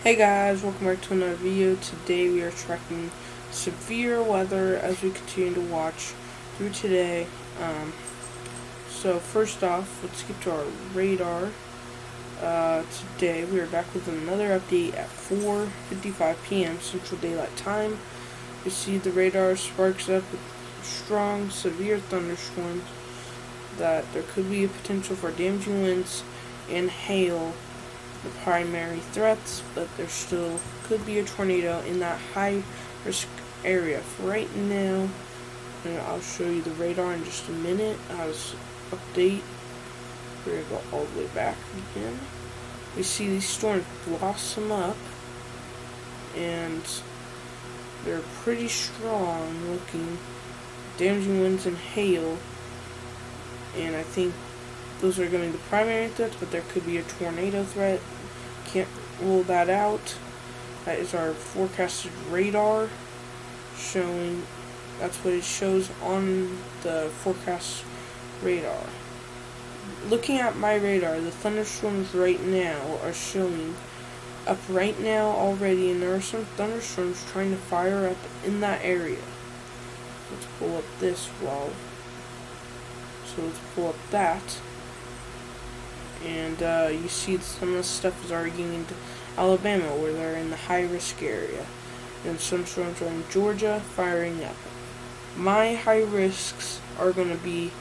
Hey guys, welcome back to another video. Today we are tracking severe weather as we continue to watch through today. So first off, let's get to our radar. Today we are back with another update at 4:55 p.m. Central Daylight Time. We see the radar sparks up with strong, severe thunderstorms that there could be a potential for damaging winds and hail, the primary threats, but there still could be a tornado in that high risk area. For right now, and I'll show you the radar in just a minute as update. We're going to go all the way back again. We see these storms blossom up, and they're pretty strong looking, damaging winds and hail, and I think those are going to be the primary threats, but there could be a tornado threat. Can't rule that out. That is our forecasted radar showing. That's what it shows on the forecast radar. Looking at my radar, the thunderstorms right now are showing up right now already, and there are some thunderstorms trying to fire up in that area. Let's pull up this wall. So let's pull up that. And you see some of the stuff is already getting into Alabama, where they're in the high-risk area. And some storms are in Georgia, firing up. My high risks are going to be,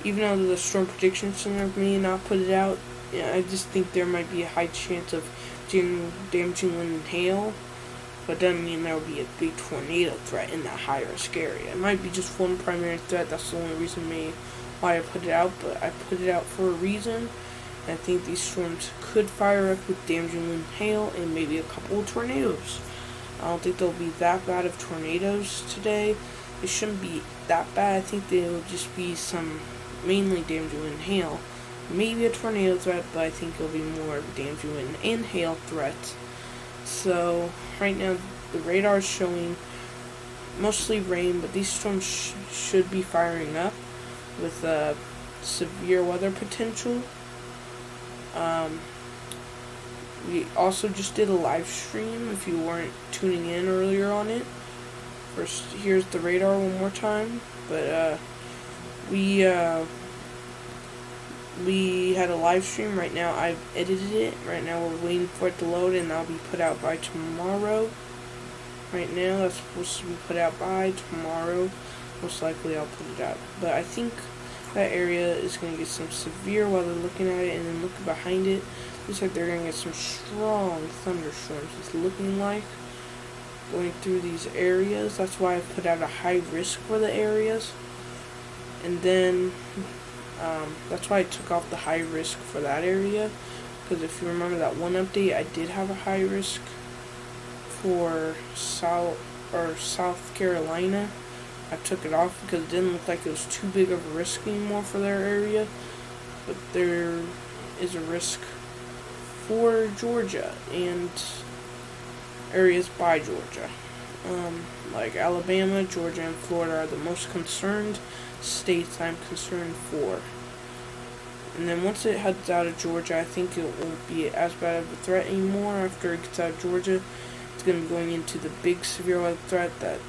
even though the Storm Prediction Center may not put it out, I just think there might be a high chance of damaging wind and hail. But doesn't mean there will be a big tornado threat in that high-risk area. It might be just one primary threat. That's the only reason why I put it out, but I put it out for a reason. I think these storms could fire up with damaging wind and hail and maybe a couple of tornadoes. I don't think they'll be that bad of tornadoes today. They shouldn't be that bad. I think they will just be some mainly damaging wind and hail. Maybe a tornado threat, but I think it'll be more of a damaging wind and hail threat. So right now the radar is showing mostly rain, but these storms should be firing up with severe weather potential. We also just did a live stream if you weren't tuning in earlier on it. First, here's the radar one more time. But we had a live stream. Right now I've edited it. Right now we're waiting for it to load, and that'll be put out by tomorrow. Right now that's supposed to be put out by tomorrow. Most likely I'll put it out. But I think that area is going to get some severe weather. Looking at it and then looking behind it, looks like they're going to get some strong thunderstorms. It's looking like going through these areas. That's why I put out a high risk for the areas. And then that's why I took off the high risk for that area, because if you remember that one update, I did have a high risk for South Carolina. I took it off because it didn't look like it was too big of a risk anymore for their area. But there is a risk for Georgia and areas by Georgia. Like Alabama, Georgia, and Florida are the most concerned states I'm concerned for. And then once it heads out of Georgia, I think it won't be as bad of a threat anymore. After it gets out of Georgia, it's going to be going into the big severe weather threat that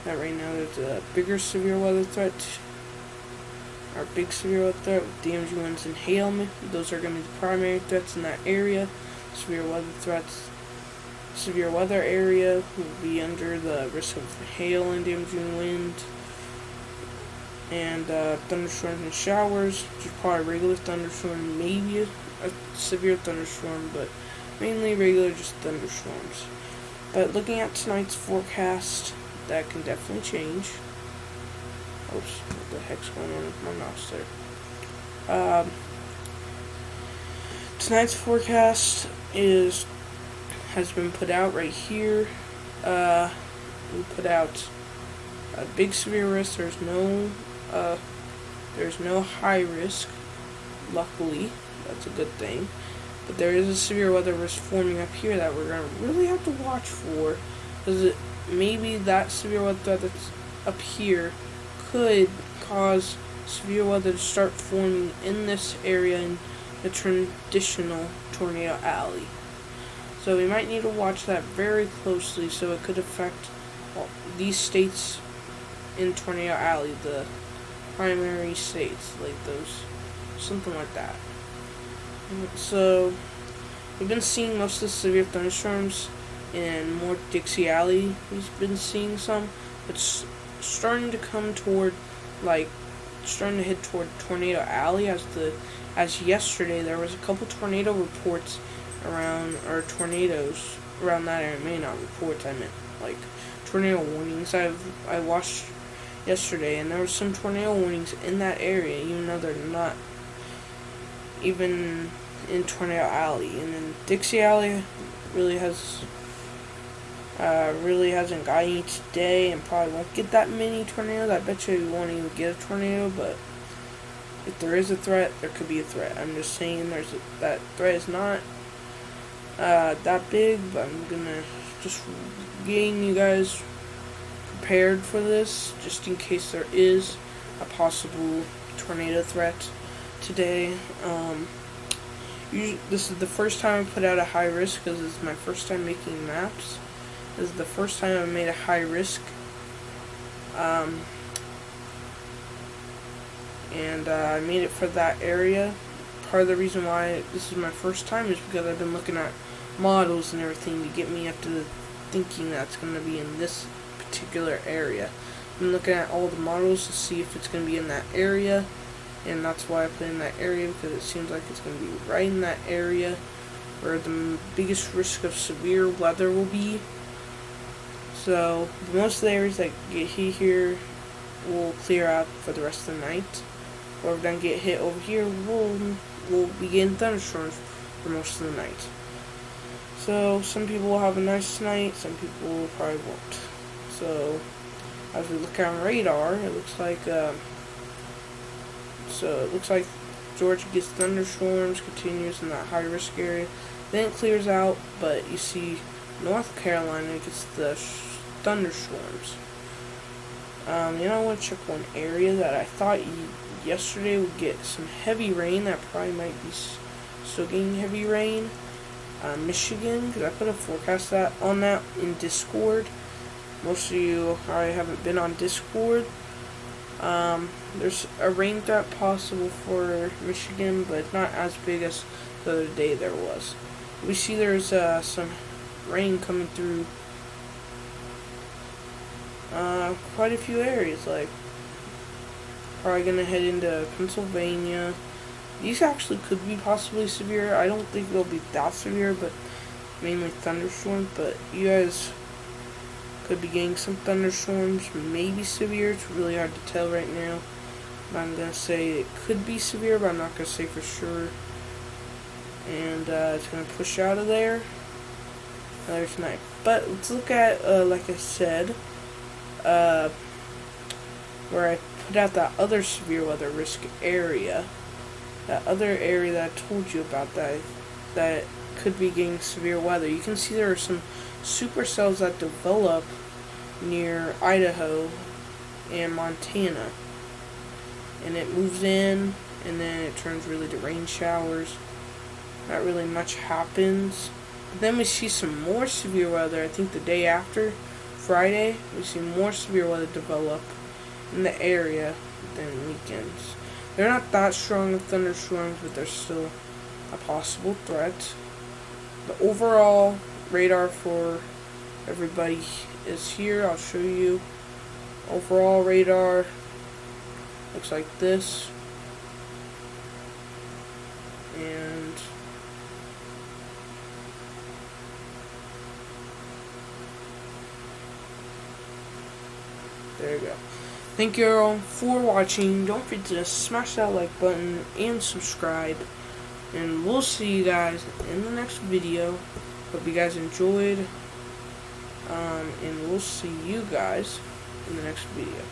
right now there's a bigger severe weather threat. Our big severe weather threat with damaging winds and hail. Those are going to be the primary threats in that area. Severe weather area will be under the risk of hail and damaging wind. And thunderstorms and showers, which is probably a regular thunderstorm, maybe a severe thunderstorm, but mainly regular just thunderstorms. But looking at tonight's forecast, that can definitely change. Oops, what the heck's going on with my mouse there? Tonight's forecast has been put out right here. We put out a big severe risk. There's no high risk. Luckily, that's a good thing. But there is a severe weather risk forming up here that we're gonna really have to watch for, because maybe that severe weather threat that's up here could cause severe weather to start forming in this area in the traditional tornado alley. So we might need to watch that very closely, so it could affect these states in Tornado Alley, the primary states, like those, something like that. So we've been seeing most of the severe thunderstorms in more Dixie Alley. We've been seeing some. It's starting to come toward, starting to head toward Tornado Alley. As yesterday there was a couple tornado reports around, or tornadoes around that area. Maybe not reports, I meant like tornado warnings. I watched yesterday, and there were some tornado warnings in that area, even though they're not even in Tornado Alley. And then Dixie Alley really hasn't got any today, and probably won't get that many tornadoes. I bet you won't even get a tornado, but if there is a threat, there could be a threat. I'm just saying that threat is not that big, but I'm gonna just getting you guys prepared for this, just in case there is a possible tornado threat today. This is the first time I put out a high risk, because it's my first time making maps. This is the first time I've made a high risk. And I made it for that area. Part of the reason why this is my first time is because I've been looking at models and everything to get me up to the thinking that's going to be in this particular area. I've been looking at all the models to see if it's going to be in that area, and that's why I put in that area, because it seems like it's going to be right in that area where the biggest risk of severe weather will be. So most of the areas that get hit here will clear out for the rest of the night. Whoever doesn't get hit over here will begin thunderstorms for most of the night. So some people will have a nice night, some people probably won't. So as we look on radar, it looks like Georgia gets thunderstorms, continues in that high risk area. Then it clears out, but you see North Carolina gets the thunderstorms. I want to check one area that I thought yesterday would get some heavy rain. That probably might be still getting heavy rain. Michigan, because I put a forecast on that in Discord. Most of you probably haven't been on Discord. There's a rain threat possible for Michigan, but it's not as big as the other day there was. We see there's some rain coming through quite a few areas, like probably gonna head into Pennsylvania. These actually could be possibly severe. I don't think they'll be that severe, but mainly thunderstorms. But you guys could be getting some thunderstorms, maybe severe. It's really hard to tell right now. But I'm gonna say it could be severe, but I'm not gonna say for sure. And it's gonna push out of there later tonight. But let's look at, like I said, where I put out that other severe weather risk area. That other area that I told you about that could be getting severe weather. You can see there are some supercells that develop near Idaho and Montana. And it moves in, and then it turns really to rain showers. Not really much happens. But then we see some more severe weather. I think the day after, Friday, we see more severe weather develop in the area than weekends. They're not that strong of thunderstorms, but they're still a possible threat. The overall radar for everybody is here. I'll show you. Overall radar looks like this. And there you go. Thank you all for watching. Don't forget to smash that like button and subscribe. And we'll see you guys in the next video. Hope you guys enjoyed. And we'll see you guys in the next video.